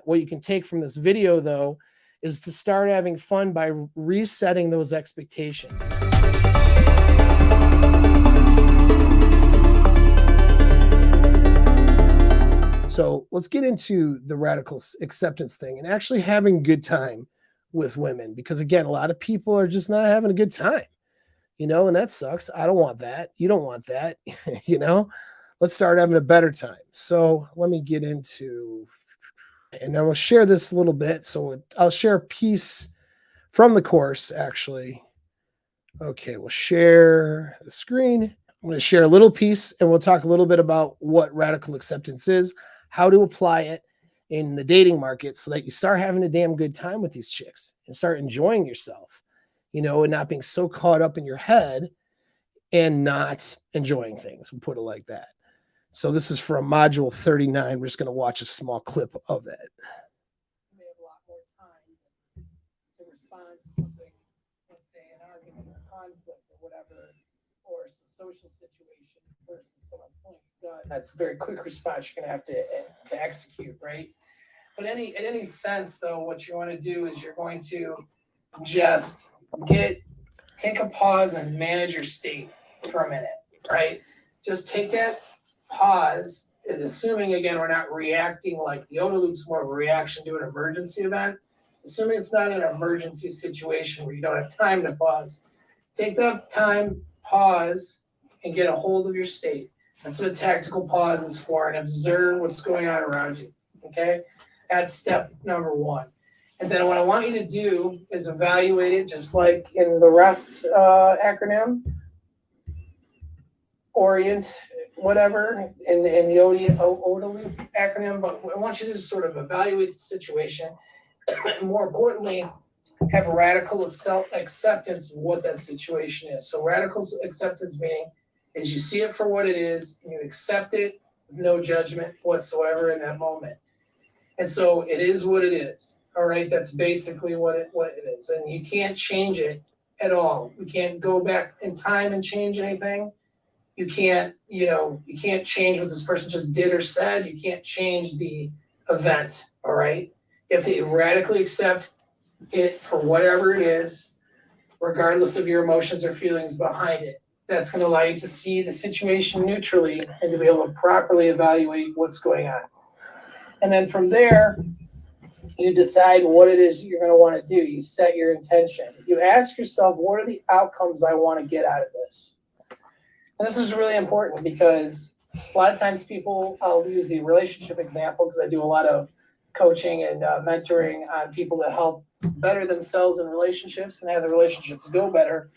What you can take from this video, though, is to start having fun by resetting those expectations. So let's get into the radical acceptance thing and actually having a good time with women, because again, a lot of people are just not having a good time, and that sucks. I don't want that. You don't want that, Let's start having a better time. So let me get into, and I will share this a little bit. So I'll share a piece from the course, actually. Okay, we'll share the screen. I'm going to share a little piece, and we'll talk a little bit about what radical acceptance is, how to apply it in the dating market so that you start having a damn good time with these chicks and start enjoying yourself, and not being so caught up in your head and not enjoying things. We'll put it like that. So this is from module 39. We're just going to watch a small clip of it. You may have a lot more time to respond to something, let's say an argument or conflict or whatever, or a social situation versus someone pointing a gun. That's a very quick response you're going to have to execute, right? But in any sense, though, what you want to do is you're going to just take a pause and manage your state for a minute, right? Just take that pause, and assuming, again, we're not reacting like the OODA loop's more of a reaction to an emergency event. Assuming it's not an emergency situation where you don't have time to pause. Take that time, pause, and get a hold of your state. That's what a tactical pause is for, and observe what's going on around you, okay? That's step number one. And then what I want you to do is evaluate it just like in the REST acronym, orient, whatever, in the OODA loop acronym. But I want you to just sort of evaluate the situation. And more importantly, have radical self-acceptance of what that situation is. So radical acceptance meaning is you see it for what it is, and you accept it with no judgment whatsoever in that moment. And so it is what it is. All right, that's basically what it is, and you can't change it at all. You can't go back in time and change anything. You can't change what this person just did or said. You can't change the event. All right, you have to radically accept it for whatever it is, regardless of your emotions or feelings behind it. That's going to allow you to see the situation neutrally and to be able to properly evaluate what's going on. And then from there, you decide what it is you're going to want to do. You set your intention. You ask yourself, what are the outcomes I want to get out of this? And this is really important because a lot of times I'll use the relationship example because I do a lot of coaching and mentoring on people that help better themselves in relationships and have the relationships go better.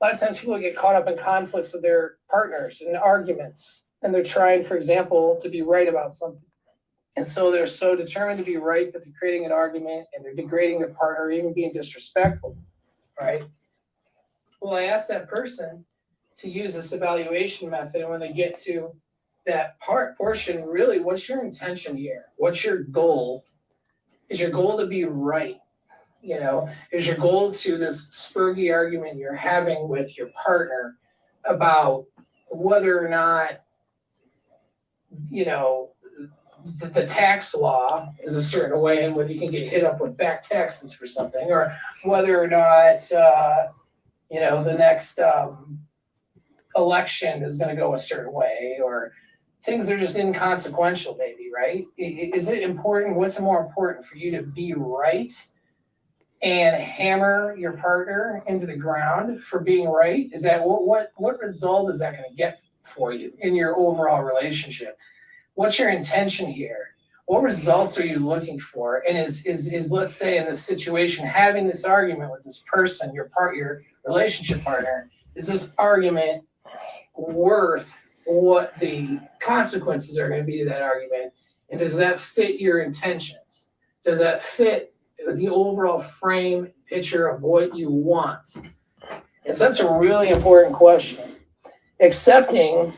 A lot of times people get caught up in conflicts with their partners and arguments, and they're trying, for example, to be right about something. And so they're so determined to be right that they're creating an argument and they're degrading their partner, even being disrespectful, right? Well, I asked that person to use this evaluation method, and when they get to that portion, really, what's your intention here? What's your goal? Is your goal to be right? Is your goal to this spurgy argument you're having with your partner about whether or not, the tax law is a certain way and whether you can get hit up with back taxes for something, or whether or not, the next election is going to go a certain way, or things that are just inconsequential, maybe, right? Is it important? What's more important for you to be right and hammer your partner into the ground for being right? Is that what result is that going to get for you in your overall relationship? What's your intention here? What results are you looking for? And is let's say in this situation, having this argument with this person, your relationship partner, is this argument worth what the consequences are going to be to that argument? And does that fit your intentions? Does that fit the overall frame picture of what you want? And so that's a really important question. Accepting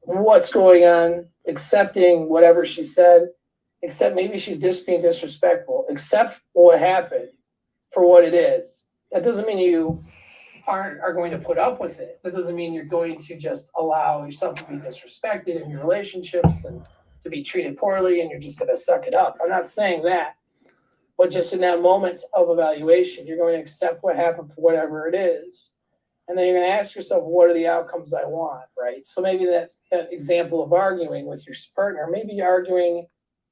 what's going on, accepting whatever she said, except maybe she's just being disrespectful. Accept what happened for what it is. That doesn't mean you are going to put up with it. That doesn't mean you're going to just allow yourself to be disrespected in your relationships and to be treated poorly and you're just going to suck it up. I'm not saying that, but just in that moment of evaluation, you're going to accept what happened for whatever it is. And then you're going to ask yourself, what are the outcomes I want, right? So maybe that's that example of arguing with your partner. Maybe arguing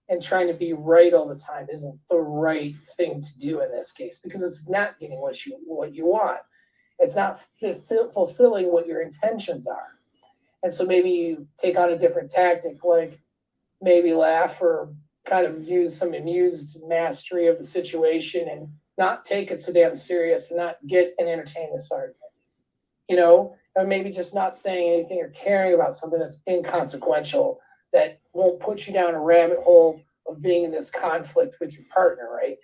and trying to be right all the time isn't the right thing to do in this case, because it's not getting what you want. It's not fulfilling what your intentions are. And so maybe you take on a different tactic, like maybe laugh or kind of use some amused mastery of the situation and not take it so damn serious and not get and entertain this argument. And maybe just not saying anything or caring about something that's inconsequential that won't put you down a rabbit hole of being in this conflict with your partner, right?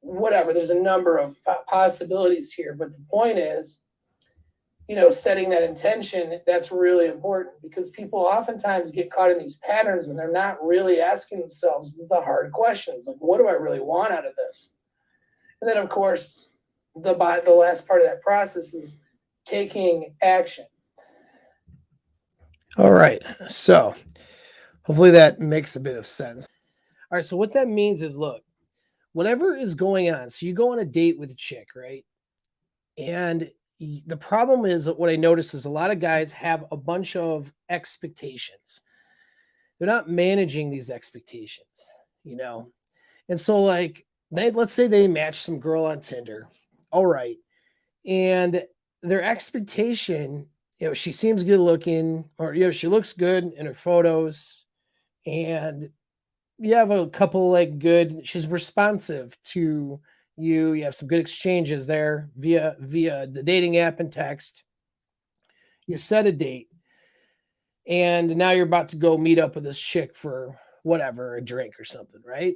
Whatever, there's a number of possibilities here, but the point is, setting that intention, that's really important, because people oftentimes get caught in these patterns and they're not really asking themselves the hard questions, like, what do I really want out of this? And then, of course, the last part of that process is taking action. All right. So hopefully that makes a bit of sense. All right. So what that means is, look, whatever is going on. So you go on a date with a chick, right? And the problem is that what I notice is a lot of guys have a bunch of expectations. They're not managing these expectations, And so, like, let's say they match some girl on Tinder. All right. And their expectation, she seems good looking, or, she looks good in her photos. And you have a couple, like, she's responsive to you. You have some good exchanges there via the dating app and text. You set a date. And now you're about to go meet up with this chick for whatever, a drink or something, right?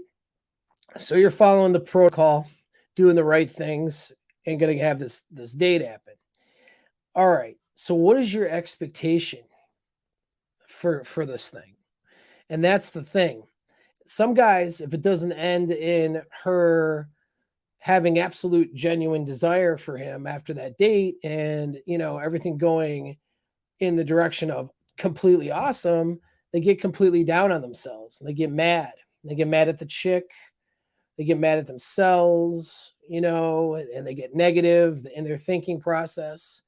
So you're following the protocol, doing the right things, and going to have this date happen. All right. So what is your expectation for this thing? And that's the thing. Some guys, if it doesn't end in her having absolute genuine desire for him after that date, and everything going in the direction of completely awesome, they get completely down on themselves and they get mad. They get mad at the chick. They get mad at themselves, and they get negative in their thinking process.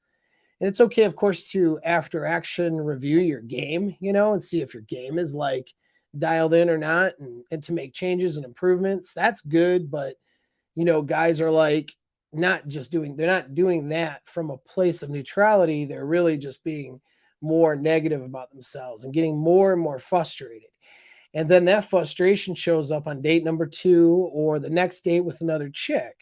And it's okay, of course, to after action review your game, and see if your game is like dialed in or not, and to make changes and improvements. That's good. But, guys are like they're not doing that from a place of neutrality. They're really just being more negative about themselves and getting more and more frustrated. And then that frustration shows up on date number 2 or the next date with another chick.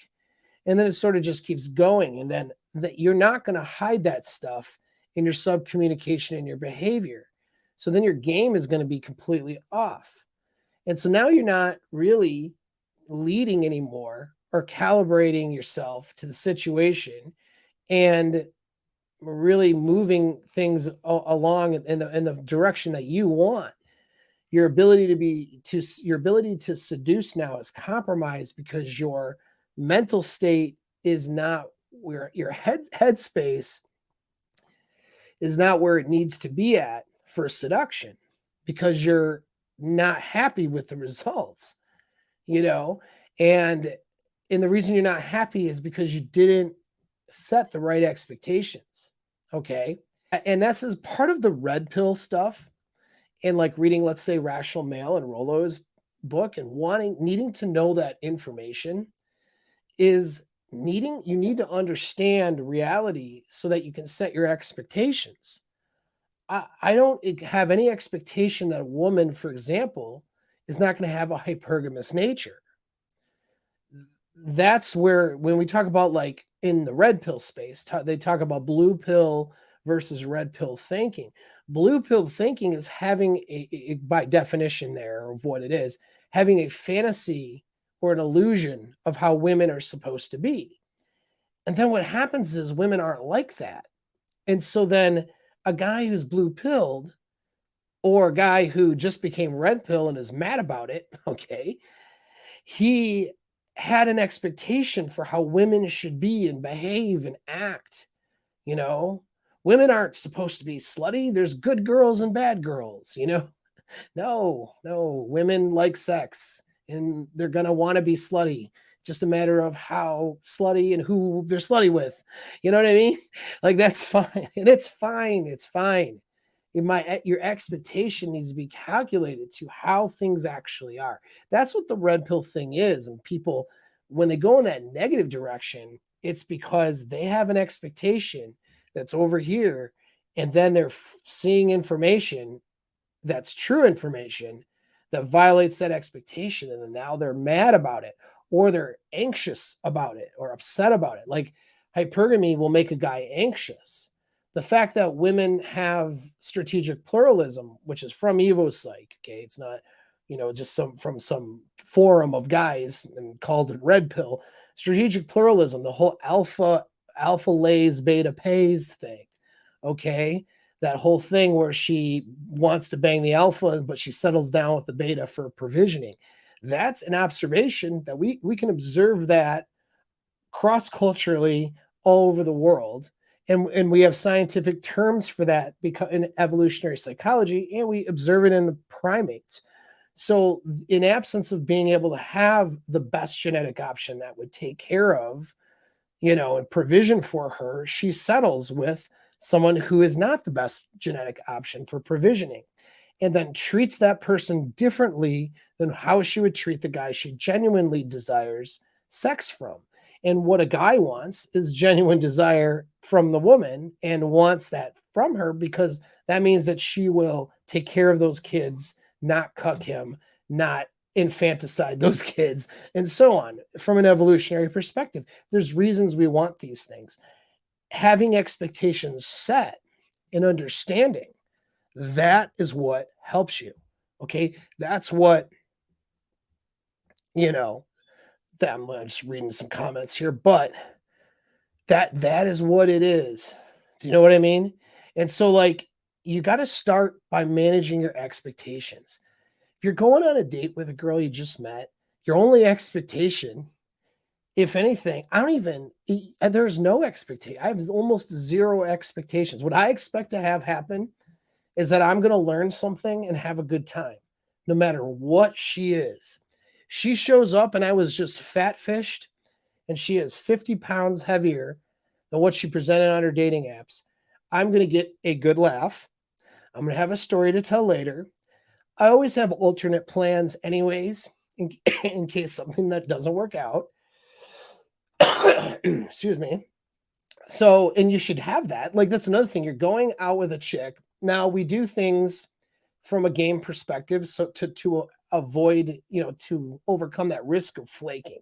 And then it sort of just keeps going. And then you're not going to hide that stuff in your sub-communication and your behavior. So then your game is going to be completely off. And so now you're not really leading anymore or calibrating yourself to the situation and really moving things along in the direction that you want. Your ability to seduce now is compromised because your mental state is not where your headspace is not where it needs to be at for seduction, because you're not happy with the results, and the reason you're not happy is because you didn't set the right expectations. Okay. And that's as part of the red pill stuff. And like reading, let's say, Rational Male and Rollo's book and needing to know that information is you need to understand reality so that you can set your expectations. I don't have any expectation that a woman, for example, is not going to have a hypergamous nature. That's where, when we talk about, like, in the red pill space, they talk about blue pill versus red pill thinking. Blue pill thinking is having by definition there of what it is, having a fantasy or an illusion of how women are supposed to be. And then what happens is women aren't like that. And so then a guy who's blue pilled, or a guy who just became red pill and is mad about it, okay, he had an expectation for how women should be and behave and act. Women aren't supposed to be slutty. There's good girls and bad girls, No, women like sex and they're going to want to be slutty. Just a matter of how slutty and who they're slutty with. You know what I mean? Like that's fine. And it's fine. It's fine. Your expectation needs to be calculated to how things actually are. That's what the red pill thing is. And people, when they go in that negative direction, it's because they have an expectation that's over here, and then they're seeing information that's true information that violates that expectation, and then now they're mad about it, or they're anxious about it, or upset about it. Like hypergamy will make a guy anxious. The fact that women have strategic pluralism, which is from EvoPsych, okay, it's not, just some forum of guys and called it red pill. Strategic pluralism, the whole alpha lays, beta pays thing, okay, that whole thing where she wants to bang the alpha, but she settles down with the beta for provisioning. That's an observation that we can observe that cross-culturally all over the world. And we have scientific terms for that because in evolutionary psychology, and we observe it in the primates. So in absence of being able to have the best genetic option that would take care of, and provision for her, she settles with someone who is not the best genetic option for provisioning, and then treats that person differently than how she would treat the guy she genuinely desires sex from. And what a guy wants is genuine desire from the woman, and wants that from her because that means that she will take care of those kids, not cuck him, not infanticide those kids, and so on. From an evolutionary perspective, there's reasons we want these things. Having expectations set and understanding, that is what helps you. Okay. That's what, you know, that I'm just reading some comments here, but that is what it is. Do you know what I mean? And so like you got to start by managing your expectations. If you're going on a date with a girl you just met, your only expectation, if anything, there's no expectation. I have almost zero expectations. What I expect to have happen is that I'm going to learn something and have a good time, no matter what she is. She shows up and I was just fat fished, and she is 50 pounds heavier than what she presented on her dating apps. I'm going to get a good laugh. I'm going to have a story to tell later. I always have alternate plans, anyways, in case something that doesn't work out. Excuse me. So, and you should have that. Like, that's another thing. You're going out with a chick. Now, we do things from a game perspective, so to avoid, to overcome that risk of flaking.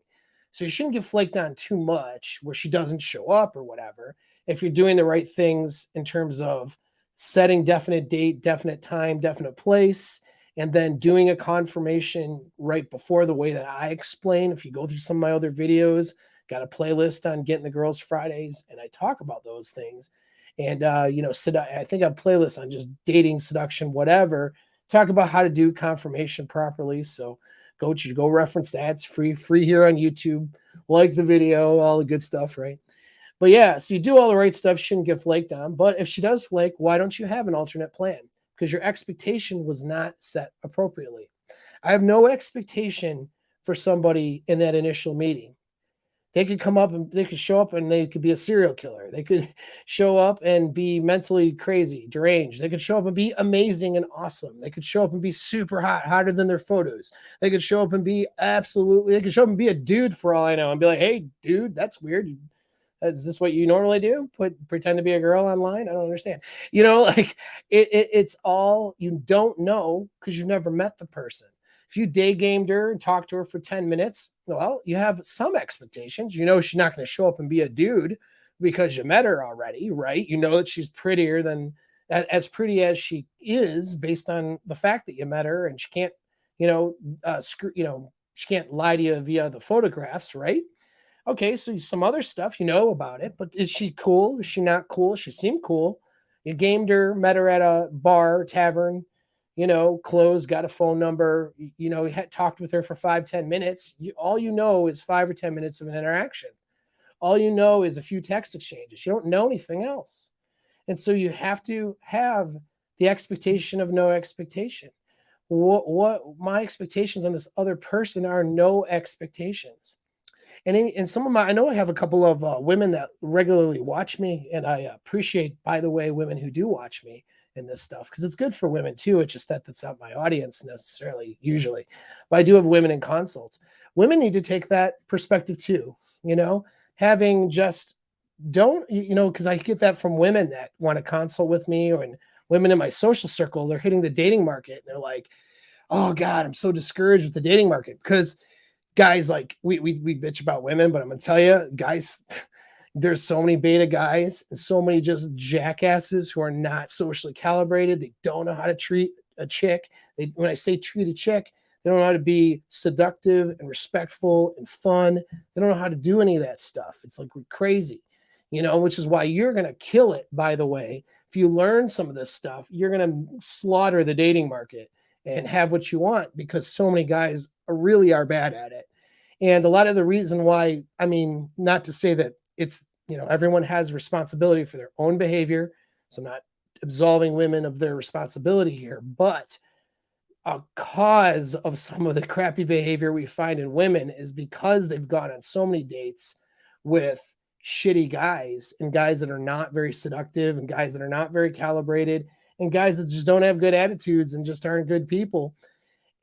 So you shouldn't get flaked on too much where she doesn't show up or whatever. If you're doing the right things in terms of setting definite date, definite time, definite place, and then doing a confirmation right before, the way that I explain. If you go through some of my other videos, got a playlist on Getting the Girls Fridays, and I talk about those things. And, I think I have playlists on just dating, seduction, whatever. Talk about how to do confirmation properly. So go reference that. It's free here on YouTube. Like the video, all the good stuff, right? But yeah, so you do all the right stuff. Shouldn't get flaked on. But if she does flake, why don't you have an alternate plan? Because your expectation was not set appropriately. I have no expectation for somebody in that initial meeting. They could come up and they could show up and they could be a serial killer. They could show up and be mentally crazy, deranged. They could show up and be amazing and awesome. They could show up and be super hot, hotter than their photos. They could show up and be they could show up and be a dude for all I know and be like, hey, dude, that's weird. Is this what you normally do? Pretend to be a girl online? I don't understand. Like it's all, you don't know because you've never met the person. If you day gamed her and talked to her for 10 minutes, well, you have some expectations. She's not going to show up and be a dude because you met her already, right? You know that she's prettier than, as pretty as she is, based on the fact that you met her, and she can't, she can't lie to you via the photographs, right? Okay, so some other stuff about it, but is she cool? Is she not cool? She seemed cool. You gamed her, met her at a bar, tavern, closed, got a phone number, you had talked with her for 5-10 minutes. All is 5 or 10 minutes of an interaction. All is a few text exchanges. You don't know anything else. And so you have to have the expectation of no expectation. what my expectations on this other person are no expectations. And some of my, I know I have a couple of women that regularly watch me, and I appreciate, by the way, women who do watch me in this stuff because it's good for women too. It's just that that's not my audience necessarily usually, but I do have women in consults. Women need to take that perspective too. You know, having just don't because I get that from women that want to consult with me, or women in my social circle. They're hitting the dating market and they're like, "Oh God, I'm so discouraged with the dating market," because guys, like we bitch about women, but I'm gonna tell you, guys, there's so many beta guys and so many just jackasses who are not socially calibrated. They don't know how to treat a chick. When I say treat a chick, they don't know how to be seductive and respectful and fun. They don't know how to do any of that stuff. It's like we're crazy, which is why you're gonna kill it, by the way. If you learn some of this stuff, you're gonna slaughter the dating market and have what you want, because so many guys really are bad at it. And a lot of the reason why, I mean, not to say that it's, everyone has responsibility for their own behavior. So I'm not absolving women of their responsibility here, but a cause of some of the crappy behavior we find in women is because they've gone on so many dates with shitty guys, and guys that are not very seductive, and guys that are not very calibrated, and guys that just don't have good attitudes and just aren't good people.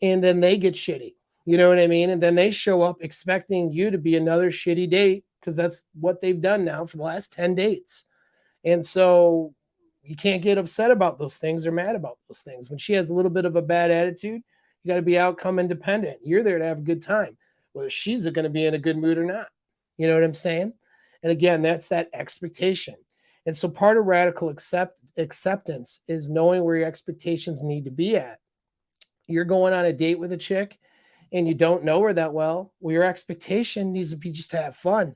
And then they get shitty. You know what I mean? And then they show up expecting you to be another shitty date, because that's what they've done now for the last 10 dates. And so you can't get upset about those things or mad about those things. When she has a little bit of a bad attitude, you got to be outcome independent. You're there to have a good time, whether she's going to be in a good mood or not. You know what I'm saying? And again, that's that expectation. And so part of radical acceptance is knowing where your expectations need to be at. You're going on a date with a chick and you don't know her that well. Well, your expectation needs to be just to have fun.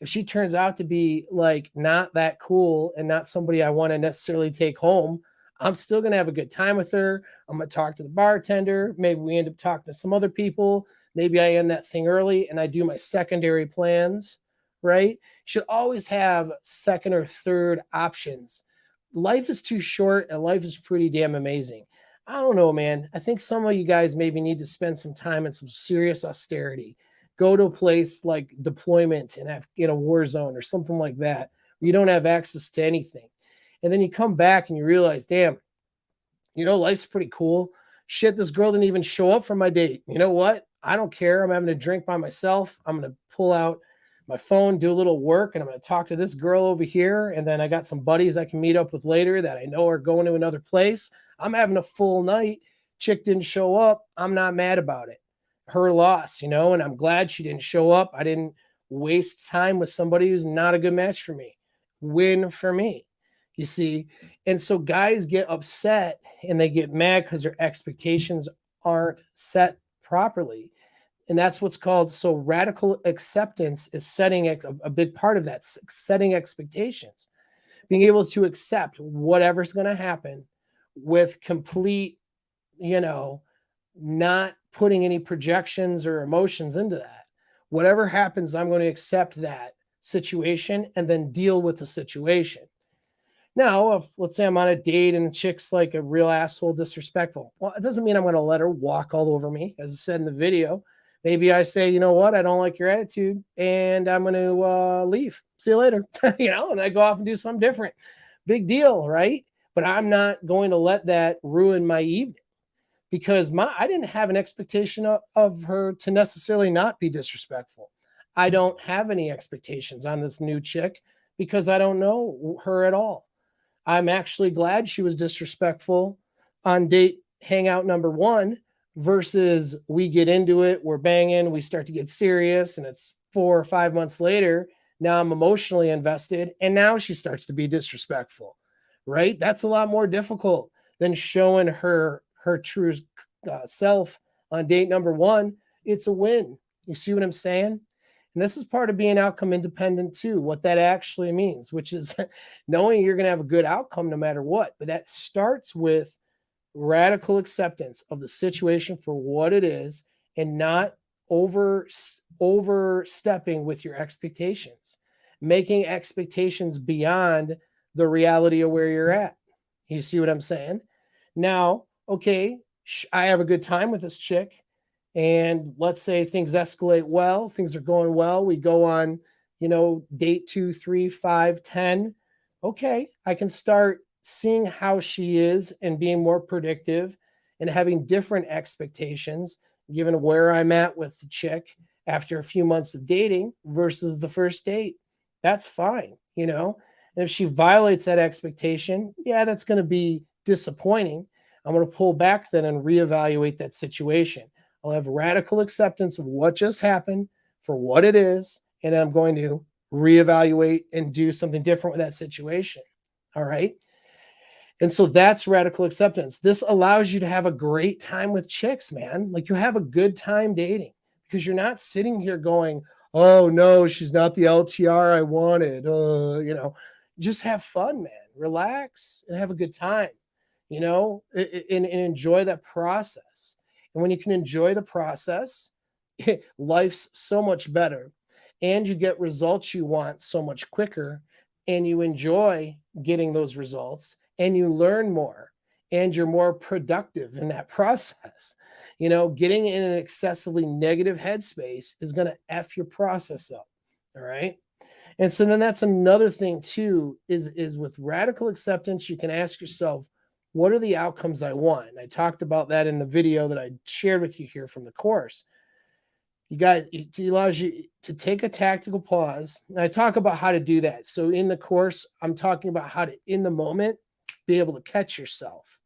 If she turns out to be like not that cool and not somebody I want to necessarily take home, I'm still going to have a good time with her. I'm going to talk to the bartender. Maybe we end up talking to some other people. Maybe I end that thing early and I do my secondary plans, right? You should always have second or third options. Life is too short and life is pretty damn amazing. I don't know, man. I think some of you guys maybe need to spend some time in some serious austerity. Go to a place like deployment and have in a war zone or something like that, where you don't have access to anything. And then you come back and you realize, damn, life's pretty cool. Shit, this girl didn't even show up for my date. You know what? I don't care. I'm having a drink by myself. I'm going to pull out my phone, do a little work, and I'm going to talk to this girl over here. And then I got some buddies I can meet up with later that I know are going to another place. I'm having a full night. Chick didn't show up. I'm not mad about it. Her loss, and I'm glad she didn't show up. I didn't waste time with somebody who's not a good match for me. Win for me, you see. And so guys get upset and they get mad because their expectations aren't set properly. And that's what's called, so radical acceptance is setting a big part of that, setting expectations, being able to accept whatever's going to happen with complete, not putting any projections or emotions into that. Whatever happens, I'm going to accept that situation and then deal with the situation. Now, if let's say I'm on a date and the chick's like a real asshole, disrespectful, well, it doesn't mean I'm going to let her walk all over me, as I said in the video. Maybe I say, you know what, I don't like your attitude and I'm going to leave. See you later, and I go off and do something different. Big deal, right? But I'm not going to let that ruin my evening, because I didn't have an expectation of her to necessarily not be disrespectful. I don't have any expectations on this new chick because I don't know her at all. I'm actually glad she was disrespectful on date hangout number 1 versus we get into it, we're banging, we start to get serious, and it's 4 or 5 months later. Now I'm emotionally invested, and now she starts to be disrespectful, right? That's a lot more difficult than showing her true self on date number 1. It's a win. You see what I'm saying? And this is part of being outcome independent too, what that actually means, which is knowing you're going to have a good outcome no matter what. But that starts with radical acceptance of the situation for what it is, and not overstepping with your expectations, making expectations beyond the reality of where you're at. You see what I'm saying? Now, okay, I have a good time with this chick, and let's say things escalate well, things are going well. We go on, date 2, 3, 5, 10. Okay, I can start seeing how she is and being more predictive and having different expectations given where I'm at with the chick after a few months of dating versus the first date. That's fine. And if she violates that expectation, yeah, that's going to be disappointing. I'm going to pull back then and reevaluate that situation. I'll have radical acceptance of what just happened for what it is, and I'm going to reevaluate and do something different with that situation. All right. And so that's radical acceptance. This allows you to have a great time with chicks, man. Like you have a good time dating because you're not sitting here going, oh no, she's not the LTR I wanted. Just have fun, man. Relax and have a good time, and enjoy that process. And when you can enjoy the process, life's so much better and you get results you want so much quicker and you enjoy getting those results and you learn more and you're more productive in that process. Getting in an excessively negative headspace is going to F your process up. All right. And so then that's another thing too, is with radical acceptance, you can ask yourself, what are the outcomes I want? And I talked about that in the video that I shared with you here from the course. You guys, it allows you to take a tactical pause. And I talk about how to do that. So in the course, I'm talking about how to, in the moment, be able to catch yourself.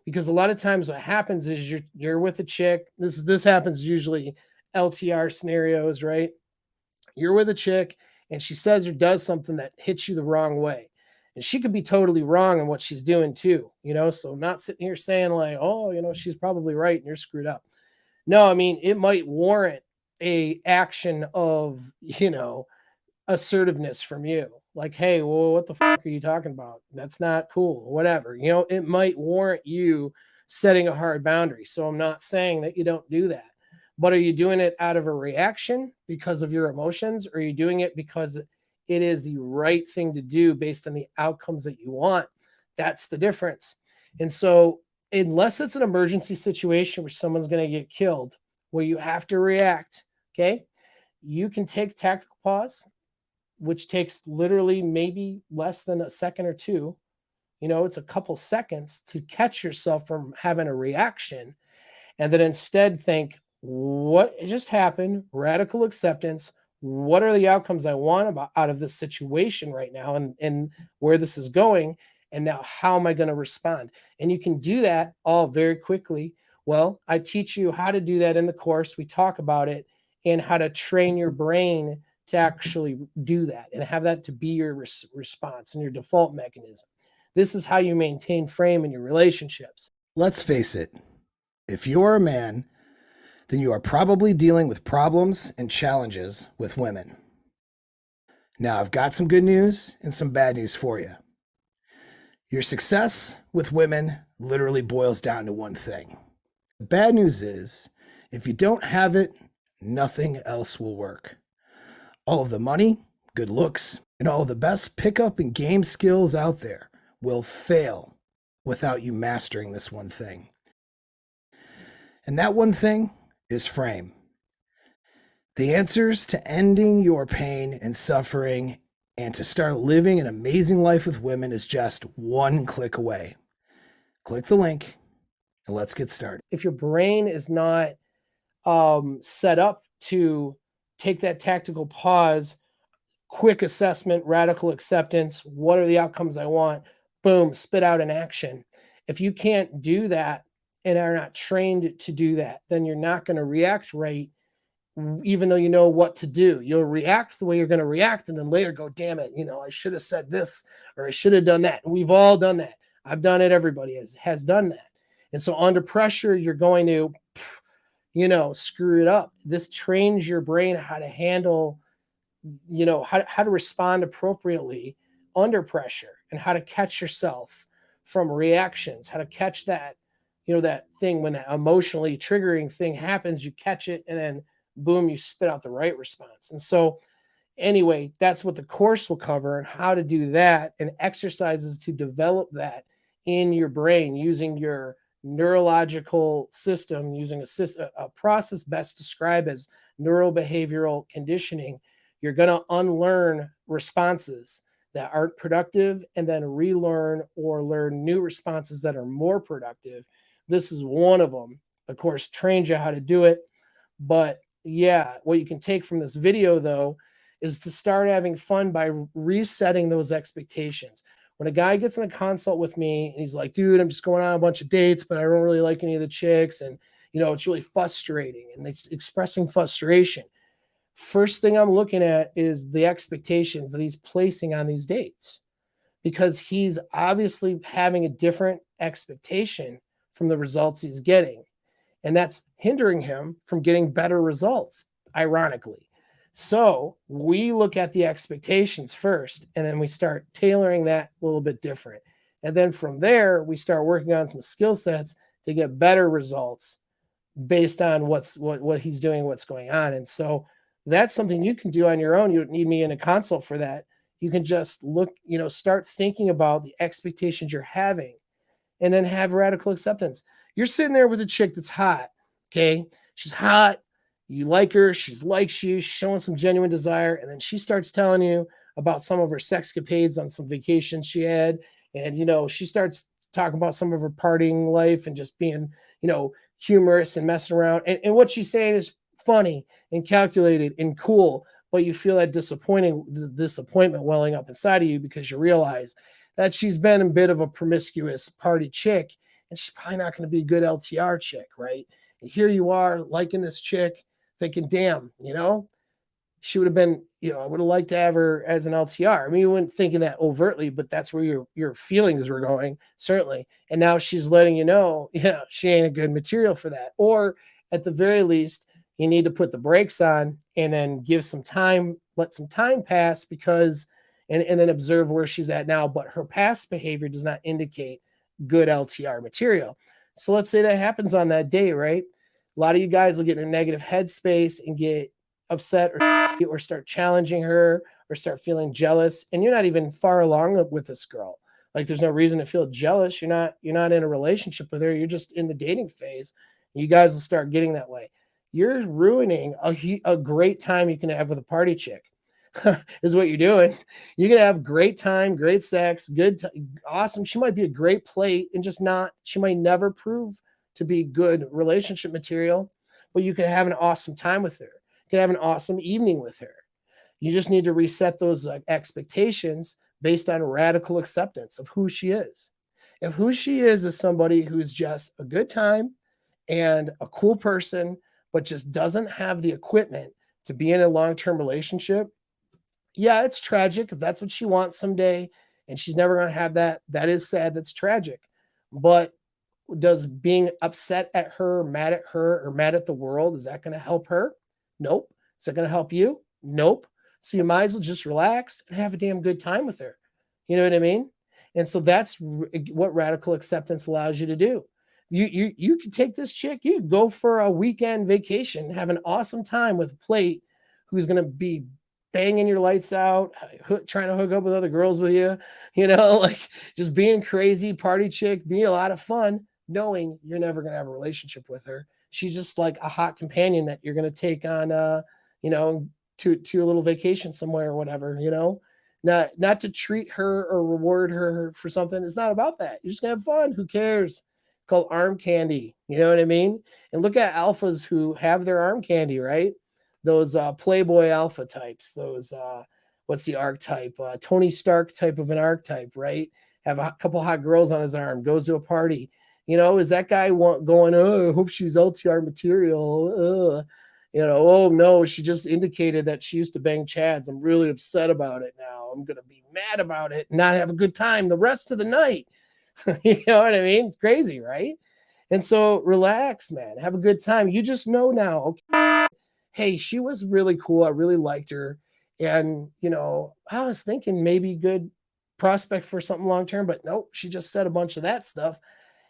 Because a lot of times what happens is you're with a chick. This happens usually LTR scenarios, right? You're with a chick and she says or does something that hits you the wrong way. And she could be totally wrong in what she's doing too, so I'm not sitting here saying like, oh, she's probably right and you're screwed up. No, I mean, it might warrant a action of, assertiveness from you. Like, hey, well, what the fuck are you talking about? That's not cool, whatever. It might warrant you setting a hard boundary. So I'm not saying that you don't do that. But are you doing it out of a reaction because of your emotions? Or are you doing it because it is the right thing to do based on the outcomes that you want? That's the difference. And so, unless it's an emergency situation where someone's going to get killed, where you have to react, okay, you can take tactical pause, which takes literally maybe less than a second or two. It's a couple seconds to catch yourself from having a reaction. And then instead think, what just happened? Radical acceptance. What are the outcomes I want out of this situation right now and where this is going? And now how am I going to respond? And you can do that all very quickly. Well, I teach you how to do that in the course. We talk about it and how to train your brain to actually do that and have that to be your response and your default mechanism. This is how you maintain frame in your relationships. Let's face it, if you're a man, then you are probably dealing with problems and challenges with women. Now, I've got some good news and some bad news for you. Your success with women literally boils down to one thing. The bad news is, if you don't have it, nothing else will work. All of the money, good looks, and all of the best pickup and game skills out there will fail without you mastering this one thing. And that one thing is frame. The answers to ending your pain and suffering and to start living an amazing life with women is just one click away. Click the link and let's get started. If your brain is not set up to take that tactical pause, quick assessment, radical acceptance, what are the outcomes I want? Boom, spit out an action. If you can't do that and are not trained to do that, then you're not going to react right, even though you know what to do. You'll react the way you're going to react and then later go, damn it, I should have said this or I should have done that. And we've all done that. I've done it. Everybody has done that. And so under pressure, you're going to, screw it up. This trains your brain how to handle, how to respond appropriately under pressure and how to catch yourself from reactions, how to catch that, that thing when that emotionally triggering thing happens, you catch it and then boom, you spit out the right response. And so anyway, that's what the course will cover and how to do that and exercises to develop that in your brain using your neurological system using a process best described as neurobehavioral conditioning. You're going to unlearn responses that aren't productive and then relearn or learn new responses that are more productive. This is one of them. Of course, trains you how to do it. But yeah, what you can take from this video, though, is to start having fun by resetting those expectations. When a guy gets in a consult with me and he's like, dude, I'm just going on a bunch of dates, but I don't really like any of the chicks. And, it's really frustrating and it's expressing frustration. First thing I'm looking at is the expectations that he's placing on these dates, because he's obviously having a different expectation from the results he's getting. And that's hindering him from getting better results, ironically. So we look at the expectations first, and then we start tailoring that a little bit different. And then from there, we start working on some skill sets to get better results based on what he's doing, what's going on. And so that's something you can do on your own. You don't need me in a consult for that. You can just look, start thinking about the expectations you're having and then have radical acceptance. You're sitting there with a chick that's hot, okay? She's hot. You like her. She likes you. She's showing some genuine desire. And then she starts telling you about some of her sexcapades on some vacations she had. And, she starts talking about some of her partying life and just being, humorous and messing around. And what she's saying is funny and calculated and cool, but you feel that disappointment welling up inside of you because you realize that she's been a bit of a promiscuous party chick, and she's probably not going to be a good LTR chick, right? And here you are liking this chick, thinking, damn, she would have been, I would have liked to have her as an LTR. I mean, you wouldn't thinking that overtly, but that's where your feelings were going, certainly. And now she's letting you know, she ain't a good material for that. Or at the very least, you need to put the brakes on and then give some time, let some time pass because, and then observe where she's at now. But her past behavior does not indicate good LTR material. So let's say that happens on that day, right? A lot of you guys will get in a negative headspace and get upset or start challenging her or start feeling jealous, and you're not even far along with this girl. Like, there's no reason to feel jealous. You're not in a relationship with her. You're just in the dating phase. You guys will start getting that way. You're ruining a great time you can have with a party chick. Is what you're doing. You're gonna have great time, great sex, awesome. She might be a great plate and she might never prove to be good relationship material, but you can have an awesome time with her. You can have an awesome evening with her. You just need to reset those expectations based on radical acceptance of who she is. If who she is somebody who's just a good time and a cool person, but just doesn't have the equipment to be in a long-term relationship, yeah, it's tragic if that's what she wants someday and she's never going to have that. That is sad. That's tragic. But does being upset at her, mad at her, or mad at the world, is that going to help her? Nope. Is that going to help you? Nope. So you might as well just relax and have a damn good time with her. You know what I mean? And so that's what radical acceptance allows you to do. You can take this chick, you can go for a weekend vacation, have an awesome time with a plate who's going to be banging your lights out, trying to hook up with other girls with you, like just being crazy, party chick, being a lot of fun, knowing you're never going to have a relationship with her. She's just like a hot companion that you're going to take on, to a little vacation somewhere or whatever, not to treat her or reward her for something. It's not about that. You're just going to have fun. Who cares? It's called arm candy. You know what I mean? And look at alphas who have their arm candy, right? Those Playboy alpha types, those, what's the archetype? Tony Stark type of an archetype, right? Have a couple hot girls on his arm, goes to a party. Is that guy going, oh, I hope she's LTR material. Oh no, she just indicated that she used to bang Chads. I'm really upset about it now. I'm going to be mad about it and not have a good time the rest of the night. You know what I mean? It's crazy, right? And so relax, man. Have a good time. You just know now, okay, hey, she was really cool. I really liked her. And, I was thinking maybe good prospect for something long-term, but nope, she just said a bunch of that stuff.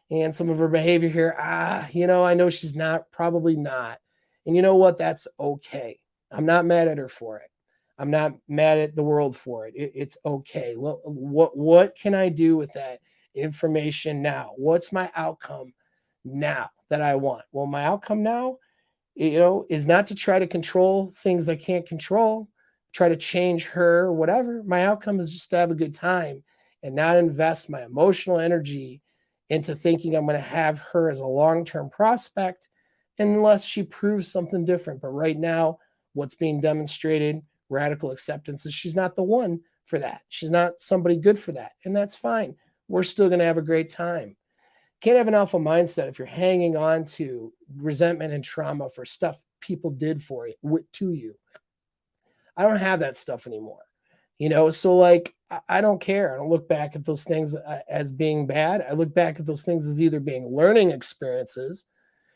And some of her behavior here, I know she's probably not. And you know what? That's okay. I'm not mad at her for it. I'm not mad at the world for it. It's okay. What can I do with that information now? What's my outcome? now that I want? Well, my outcome now, is not to try to control things I can't control, try to change her or whatever. My outcome is just to have a good time and not invest my emotional energy into thinking I'm going to have her as a long-term prospect unless she proves something different. But right now, what's being demonstrated, radical acceptance, is she's not the one for that. She's not somebody good for that. And that's fine. We're still going to have a great time. Can't have an alpha mindset if you're hanging on to resentment and trauma for stuff people did for you, to you. I don't have that stuff anymore. So like, I don't care. I don't look back at those things as being bad. I look back at those things as either being learning experiences,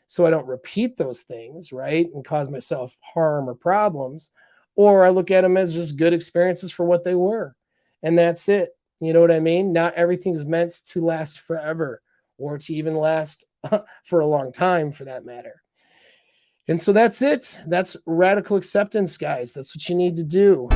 so I don't repeat those things, right, and cause myself harm or problems, or I look at them as just good experiences for what they were. And that's it. You know what I mean? Not everything's meant to last forever or to even last for a long time, for that matter. And so that's it. That's radical acceptance, guys. That's what you need to do.